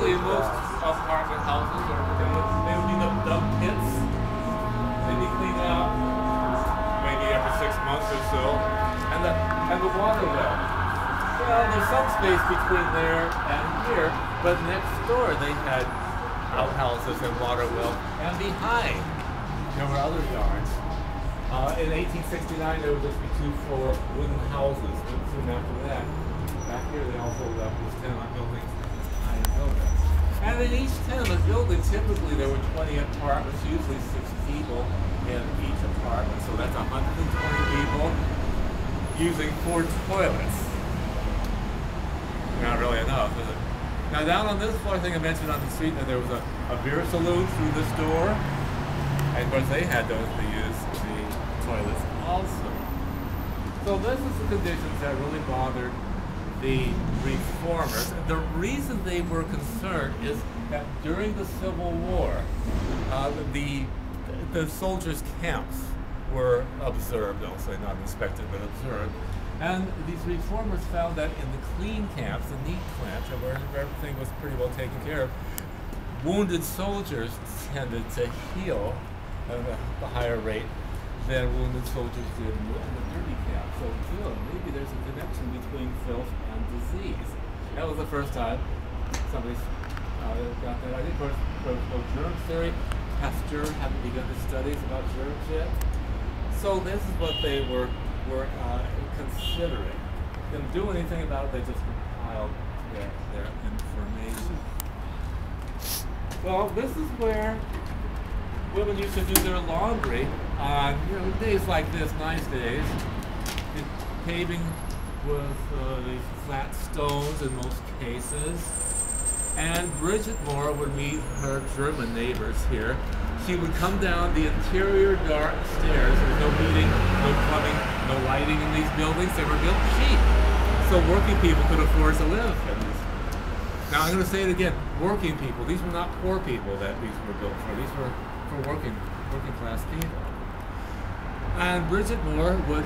typically most apartment houses or they would be the dump pits. They'd be cleaned out maybe every 6 months or so, and the water well. Well, there's some space between there and here, but next door they had outhouses and water well, and behind there were other yards. In 1869, there would just be 2-floor wooden houses, but soon after that, back here they also left these tenement buildings, these high buildings. And in each tenement building, typically there were 20 apartments, usually 6 people in each apartment, so that's 120 people using 4 toilets. Not really enough, is it? Now down on this floor, I think I mentioned on the street that there was a beer saloon through this door. And of course they had those to use the toilets also. So this is the conditions that really bothered the reformers. The reason they were concerned is that during the Civil War, the soldiers' camps were observed, I'll say not inspected but observed. And these reformers found that in the clean camps, the neat camps, where everything was pretty well taken care of, wounded soldiers tended to heal at a higher rate than wounded soldiers did in the dirty camp. So maybe there's a connection between filth and disease. That was the first time somebody got that idea. Of course, germ theory, Pasteur hadn't begun his studies about germs yet. So this is what they were considering. Didn't do anything about it, they just compiled their information. Well, this is where women used to do their laundry on days like this, nice days. The paving with these flat stones in most cases. And Bridget Moore would meet her German neighbors here. She would come down the interior dark stairs. There was no heating, no plumbing, no lighting in these buildings. They were built cheap, so working people could afford to live in these. Now I'm going to say it again, working people. These were not poor people that these were built for. These were for working class people. And Bridget Moore would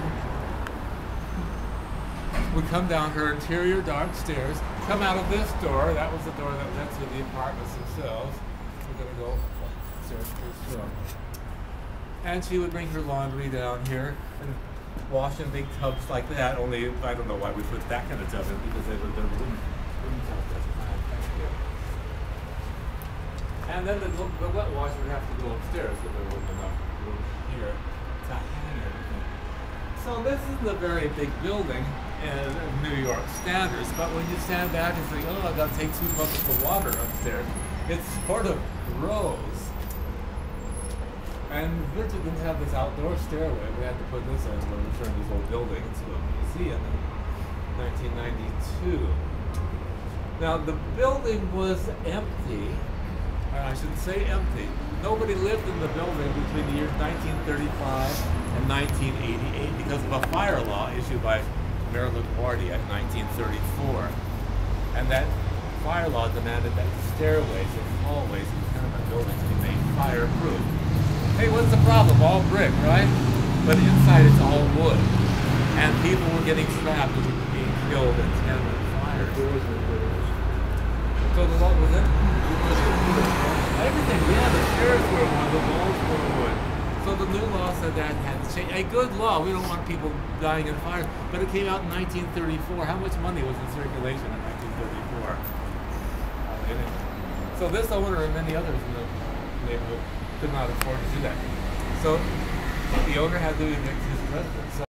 come down her interior dark stairs, come out of this door. That was the door that led to the apartments themselves. We're going to go upstairs pretty soon. And she would bring her laundry down here and wash in big tubs like that. Only I don't know why we put that kind of tub in, because they were wooden tubs at the time. Thank you. And then the wet wash would have to go upstairs because there wasn't enough room here to hang everything. So this isn't a very big building in New York standards, but when you stand back and think, oh, I've got to take 2 buckets of water upstairs, it's sort of gross. And Bridget didn't have this outdoor stairway. We had to put this in when we turned this old building into a museum in 1992. Now the building was empty. I shouldn't say empty. Nobody lived in the building between the years 1935 and 1988 because of a fire law issued by Mayor LaGuardia in 1934. And that fire law demanded that the stairways and hallways in tenement buildings be made fireproof. Hey, what's the problem? All brick, right? But inside it's all wood. And people were getting trapped and being killed in tenement fires. So the law was it? Everything, yeah, the stairs were wood, the walls were wood. So the new law said that had to change. A good law, we don't want people dying in fire. But it came out in 1934. How much money was in circulation in 1934? So this owner and many others in the neighborhood could not afford to do that. So the owner had to evict his residents.